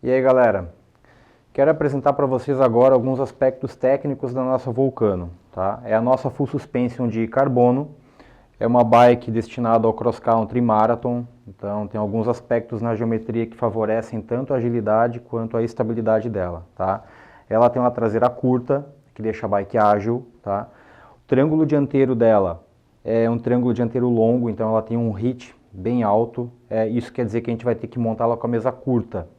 E aí galera, quero apresentar para vocês agora alguns aspectos técnicos da nossa Vulcano. Tá? É a nossa Full Suspension de carbono, é uma bike destinada ao cross country marathon, então tem alguns aspectos na geometria que favorecem tanto a agilidade quanto a estabilidade dela. Tá? Ela tem uma traseira curta, que deixa a bike ágil. Tá? O triângulo dianteiro dela é um triângulo dianteiro longo, então ela tem um hitch bem alto, isso quer dizer que a gente vai ter que montá-la com a mesa curta.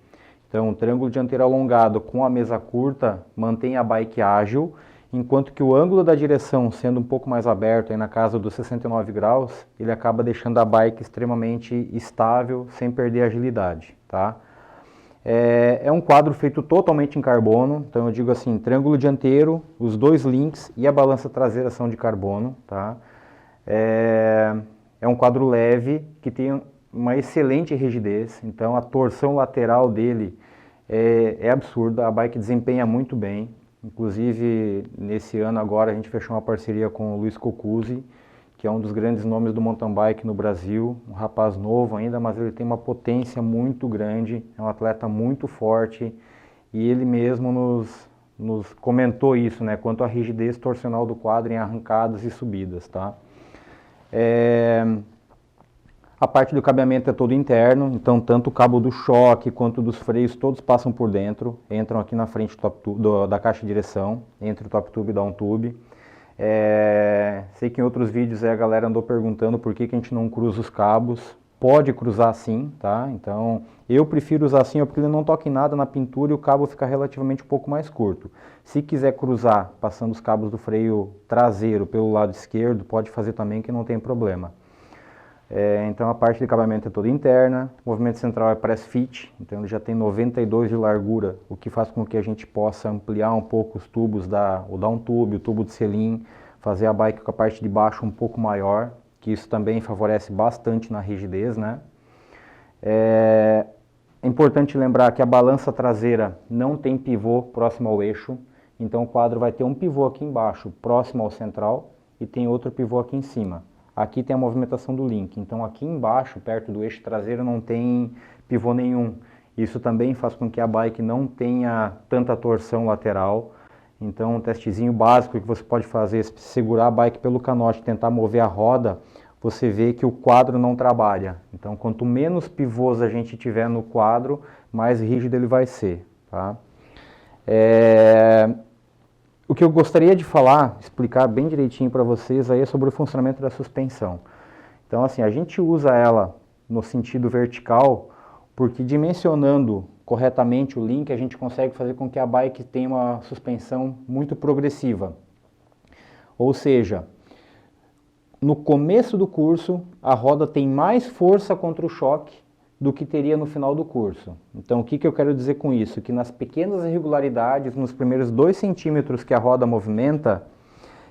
Então, um triângulo dianteiro alongado com a mesa curta mantém a bike ágil, enquanto que o ângulo da direção, sendo um pouco mais aberto, aí na casa dos 69 graus, ele acaba deixando a bike extremamente estável, sem perder a agilidade. Tá? É um quadro feito totalmente em carbono, então eu digo assim, triângulo dianteiro, os dois links e a balança traseira são de carbono. Tá? É um quadro leve, que tem uma excelente rigidez, então a torção lateral dele é absurda, a bike desempenha muito bem. Inclusive, nesse ano agora a gente fechou uma parceria com o Luiz Cocuzzi, que é um dos grandes nomes do mountain bike no Brasil, um rapaz novo ainda, mas ele tem uma potência muito grande, é um atleta muito forte, e ele mesmo nos comentou isso, né, quanto à rigidez torcional do quadro em arrancadas e subidas. Tá? A parte do cabeamento é todo interno, então tanto o cabo do choque quanto dos freios todos passam por dentro, entram aqui na frente da caixa de direção, entre o top tube e o down tube. Sei que em outros vídeos a galera andou perguntando por que a gente não cruza os cabos. Pode cruzar sim, tá? Então eu prefiro usar assim porque ele não toca em nada na pintura e o cabo fica relativamente um pouco mais curto. Se quiser cruzar passando os cabos do freio traseiro pelo lado esquerdo, pode fazer também que não tem problema. Então a parte de acabamento é toda interna, o movimento central é press fit, então ele já tem 92 de largura, o que faz com que a gente possa ampliar um pouco os tubos, o down tube, o tubo de selim, fazer a bike com a parte de baixo um pouco maior, que isso também favorece bastante na rigidez. Né? É importante lembrar que a balança traseira não tem pivô próximo ao eixo, então o quadro vai ter um pivô aqui embaixo, próximo ao central, e tem outro pivô aqui em cima. Aqui tem a movimentação do link, então aqui embaixo, perto do eixo traseiro, não tem pivô nenhum. Isso também faz com que a bike não tenha tanta torção lateral. Então um testezinho básico que você pode fazer é segurar a bike pelo canote e tentar mover a roda, você vê que o quadro não trabalha. Então quanto menos pivôs a gente tiver no quadro, mais rígido ele vai ser. Tá? O que eu gostaria de falar, explicar bem direitinho para vocês aí é sobre o funcionamento da suspensão. Então assim, a gente usa ela no sentido vertical, porque dimensionando corretamente o link, a gente consegue fazer com que a bike tenha uma suspensão muito progressiva. Ou seja, no começo do curso, a roda tem mais força contra o choque do que teria no final do curso. Então o que eu quero dizer com isso? Que nas pequenas irregularidades, nos primeiros 2 centímetros que a roda movimenta,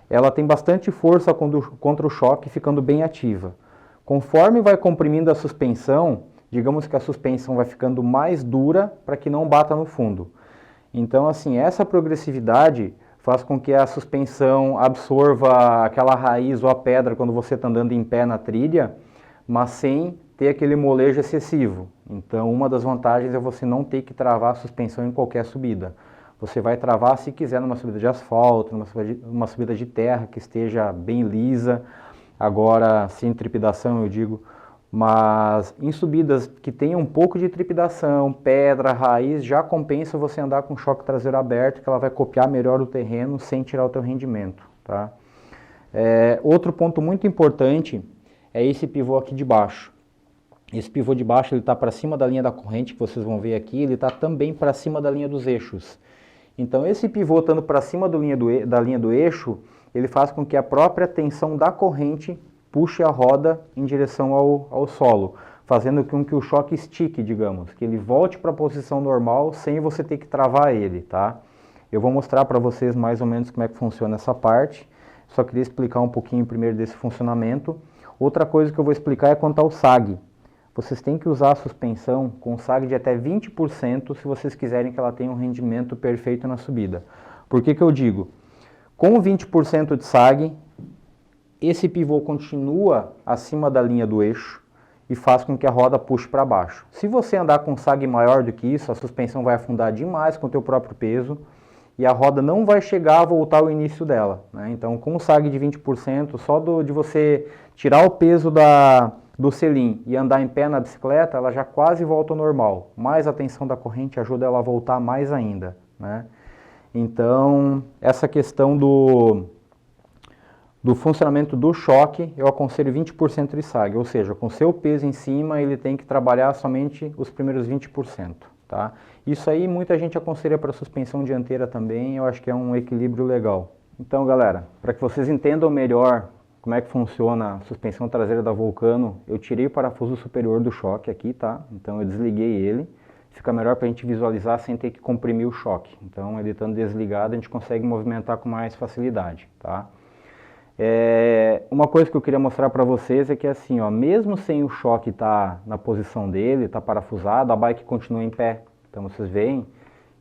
ela tem bastante força contra o choque, ficando bem ativa. Conforme vai comprimindo a suspensão, digamos que a suspensão vai ficando mais dura para que não bata no fundo. Então assim, essa progressividade faz com que a suspensão absorva aquela raiz ou a pedra quando você está andando em pé na trilha, mas sem ter aquele molejo excessivo. Então uma das vantagens é você não ter que travar a suspensão em qualquer subida. Você vai travar se quiser numa subida de asfalto, numa subida de terra que esteja bem lisa, agora sem trepidação eu digo, mas em subidas que tenham um pouco de trepidação, pedra, raiz, já compensa você andar com o choque traseiro aberto, que ela vai copiar melhor o terreno sem tirar o teu rendimento. Tá? Outro ponto muito importante é esse pivô aqui de baixo. Esse pivô de baixo está para cima da linha da corrente, que vocês vão ver aqui, ele está também para cima da linha dos eixos. Então esse pivô estando para cima da linha do eixo, ele faz com que a própria tensão da corrente puxe a roda em direção ao solo, fazendo com que o choque estique, digamos, que ele volte para a posição normal sem você ter que travar ele. Tá? Eu vou mostrar para vocês mais ou menos como é que funciona essa parte, só queria explicar um pouquinho primeiro desse funcionamento. Outra coisa que eu vou explicar é quanto ao sag. Vocês têm que usar a suspensão com sag de até 20% se vocês quiserem que ela tenha um rendimento perfeito na subida. Por que eu digo? Com 20% de sag, esse pivô continua acima da linha do eixo, e faz com que a roda puxe para baixo. Se você andar com sag maior do que isso, a suspensão vai afundar demais com o teu próprio peso e a roda não vai chegar a voltar ao início dela, né? Então, com o sag de 20%, só de você tirar o peso do selim e andar em pé na bicicleta, ela já quase volta ao normal. Mais a tensão da corrente ajuda ela a voltar mais ainda, né? Então, essa questão do funcionamento do choque, eu aconselho 20% de sag, ou seja, com seu peso em cima, ele tem que trabalhar somente os primeiros 20%, tá? Isso aí muita gente aconselha para suspensão dianteira também, eu acho que é um equilíbrio legal. Então, galera, para que vocês entendam melhor como é que funciona a suspensão traseira da Volcano, eu tirei o parafuso superior do choque aqui, tá? Então eu desliguei ele, fica melhor para a gente visualizar sem ter que comprimir o choque. Então, ele estando desligado, a gente consegue movimentar com mais facilidade, tá? Uma coisa que eu queria mostrar para vocês é que assim, ó, mesmo sem o choque estar na posição dele, tá parafusado, a bike continua em pé. Então vocês veem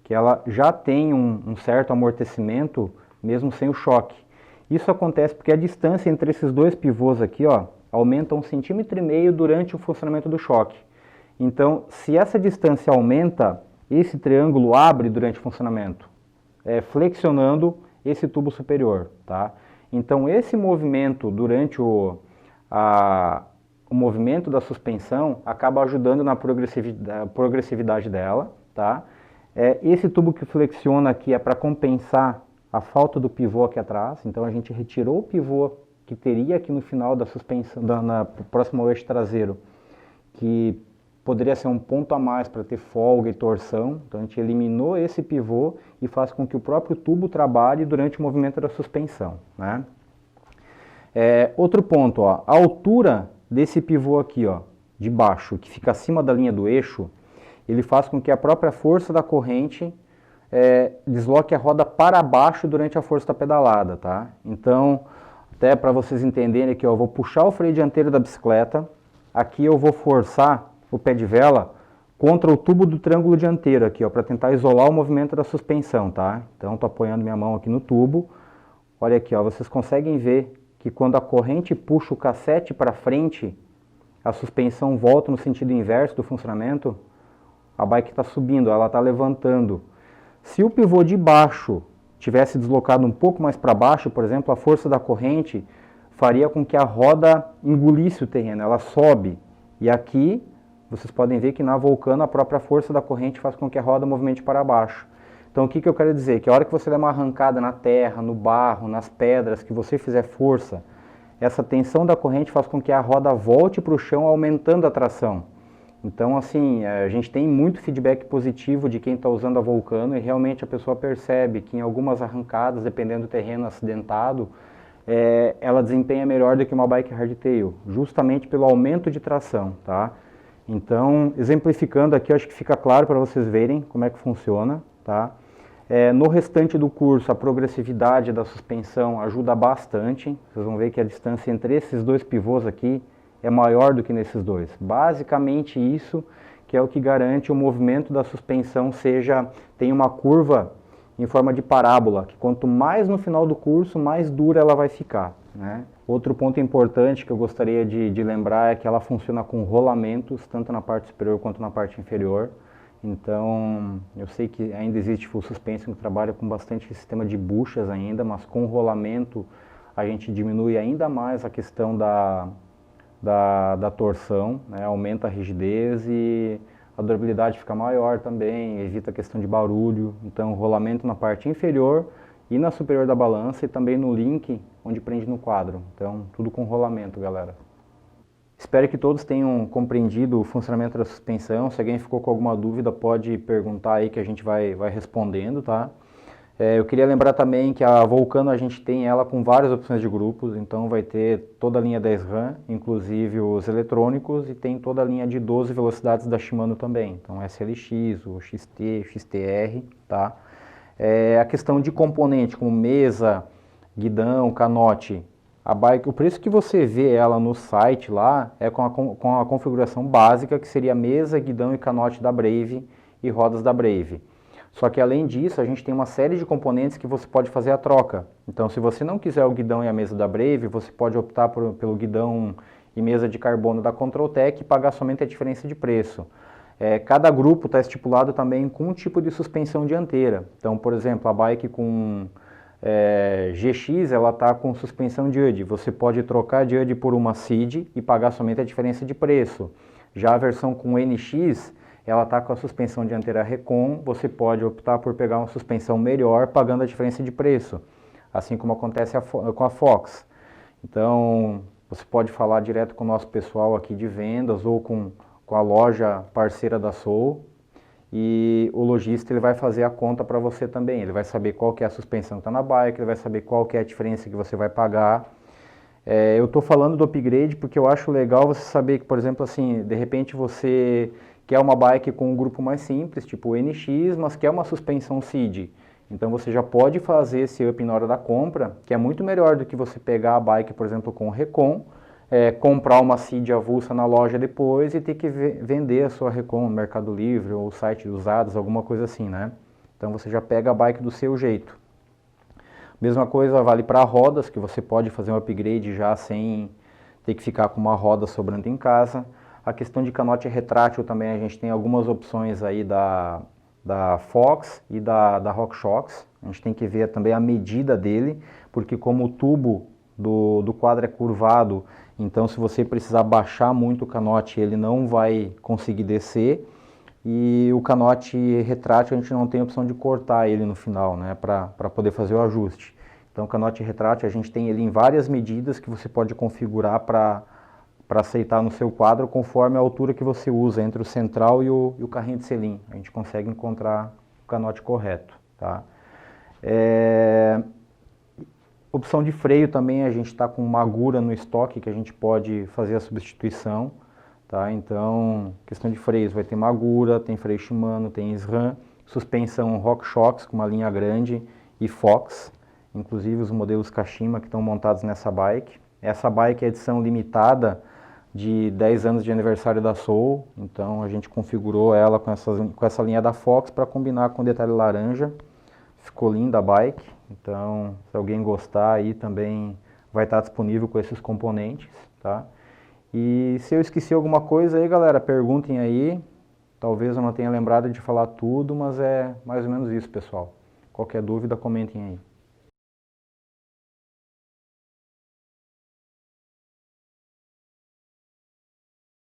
que ela já tem um certo amortecimento mesmo sem o choque. Isso acontece porque a distância entre esses dois pivôs aqui, ó, aumenta 1,5 cm durante o funcionamento do choque. Então, se essa distância aumenta, esse triângulo abre durante o funcionamento, flexionando esse tubo superior, tá? Então, esse movimento durante o movimento da suspensão acaba ajudando na progressividade dela, tá? Esse tubo que flexiona aqui é para compensar a falta do pivô aqui atrás. Então, a gente retirou o pivô que teria aqui no final da suspensão, próximo ao eixo traseiro, que poderia ser um ponto a mais para ter folga e torção. Então, a gente eliminou esse pivô e faz com que o próprio tubo trabalhe durante o movimento da suspensão, né? Outro ponto, ó, a altura desse pivô aqui, ó, de baixo, que fica acima da linha do eixo, ele faz com que a própria força da corrente desloque a roda para baixo durante a força da pedalada, tá? Então, até para vocês entenderem aqui, ó, eu vou puxar o freio dianteiro da bicicleta, aqui eu vou forçar o pé de vela contra o tubo do triângulo dianteiro aqui, ó, para tentar isolar o movimento da suspensão, tá? Então, estou apoiando minha mão aqui no tubo. Olha aqui, ó, vocês conseguem ver que quando a corrente puxa o cassete para frente, a suspensão volta no sentido inverso do funcionamento, a bike está subindo, ela está levantando. Se o pivô de baixo tivesse deslocado um pouco mais para baixo, por exemplo, a força da corrente faria com que a roda engolisse o terreno, ela sobe. E aqui, vocês podem ver que na Volcano a própria força da corrente faz com que a roda movimente para baixo. Então o que eu quero dizer? Que a hora que você der uma arrancada na terra, no barro, nas pedras, que você fizer força, essa tensão da corrente faz com que a roda volte para o chão, aumentando a tração. Então assim, a gente tem muito feedback positivo de quem está usando a Volcano e realmente a pessoa percebe que em algumas arrancadas, dependendo do terreno acidentado, ela desempenha melhor do que uma bike hardtail, justamente pelo aumento de tração, tá? Então, exemplificando aqui, acho que fica claro para vocês verem como é que funciona, tá? No restante do curso, a progressividade da suspensão ajuda bastante. Vocês vão ver que a distância entre esses dois pivôs aqui é maior do que nesses dois. Basicamente isso que é o que garante o movimento da suspensão tem uma curva em forma de parábola, que quanto mais no final do curso, mais dura ela vai ficar, né? Outro ponto importante que eu gostaria de lembrar é que ela funciona com rolamentos, tanto na parte superior quanto na parte inferior. Então, eu sei que ainda existe full suspension que trabalha com bastante sistema de buchas ainda, mas com rolamento a gente diminui ainda mais a questão da torção, né? Aumenta a rigidez e a durabilidade fica maior também, evita a questão de barulho. Então, rolamento na parte inferior e na superior da balança e também no link onde prende no quadro. Então, tudo com rolamento, galera. Espero que todos tenham compreendido o funcionamento da suspensão. Se alguém ficou com alguma dúvida, pode perguntar aí que a gente vai respondendo, tá? Eu queria lembrar também que a Volcano a gente tem ela com várias opções de grupos, então vai ter toda a linha 10 RAM, inclusive os eletrônicos, e tem toda a linha de 12 velocidades da Shimano também, então SLX, o XT, XTR, tá? A questão de componente como mesa, guidão, canote, a bike, o preço que você vê ela no site lá é com a configuração básica, que seria mesa, guidão e canote da Brave e rodas da Brave. Só que além disso, a gente tem uma série de componentes que você pode fazer a troca. Então, se você não quiser o guidão e a mesa da Brave, você pode optar pelo guidão e mesa de carbono da Controltec e pagar somente a diferença de preço. Cada grupo está estipulado também com um tipo de suspensão dianteira. Então, por exemplo, a bike com GX, ela está com suspensão de UD. Você pode trocar de UD por uma CID e pagar somente a diferença de preço. Já a versão com NX, ela está com a suspensão dianteira Recon, você pode optar por pegar uma suspensão melhor pagando a diferença de preço, assim como acontece com a Fox. Então, você pode falar direto com o nosso pessoal aqui de vendas ou com a loja parceira da Soul, e o lojista ele vai fazer a conta para você também. Ele vai saber qual que é a suspensão que está na bike, ele vai saber qual que é a diferença que você vai pagar. Eu estou falando do upgrade porque eu acho legal você saber que, por exemplo, assim, de repente você quer uma bike com um grupo mais simples, tipo o NX, mas quer uma suspensão CID. Então você já pode fazer esse up na hora da compra, que é muito melhor do que você pegar a bike, por exemplo, com o Recon, comprar uma CID avulsa na loja depois e ter que vender a sua Recon no Mercado Livre ou site de usados, alguma coisa assim, né? Então você já pega a bike do seu jeito. Mesma coisa vale para rodas, que você pode fazer um upgrade já sem ter que ficar com uma roda sobrando em casa. A questão de canote retrátil também, a gente tem algumas opções aí da Fox e da RockShox. A gente tem que ver também a medida dele, porque como o tubo do quadro é curvado, então se você precisar baixar muito o canote, ele não vai conseguir descer. E o canote retrátil a gente não tem a opção de cortar ele no final, né, para poder fazer o ajuste. Então o canote retrátil a gente tem ele em várias medidas que você pode configurar para aceitar no seu quadro conforme a altura que você usa entre o central e o carrinho de selim. A gente consegue encontrar o canote correto, tá? Opção de freio também, a gente está com uma Magura no estoque que a gente pode fazer a substituição, tá? Então, questão de freios, vai ter Magura, tem freio Shimano, tem SRAM, suspensão RockShox com uma linha grande e Fox, inclusive os modelos Kashima que estão montados nessa bike. Essa bike é edição limitada de 10 anos de aniversário da Soul, então a gente configurou ela com essa linha da Fox para combinar com o detalhe laranja. Ficou linda a bike, então se alguém gostar aí também vai estar disponível com esses componentes, tá? E se eu esqueci alguma coisa aí, galera, perguntem aí. Talvez eu não tenha lembrado de falar tudo, mas é mais ou menos isso, pessoal. Qualquer dúvida, comentem aí.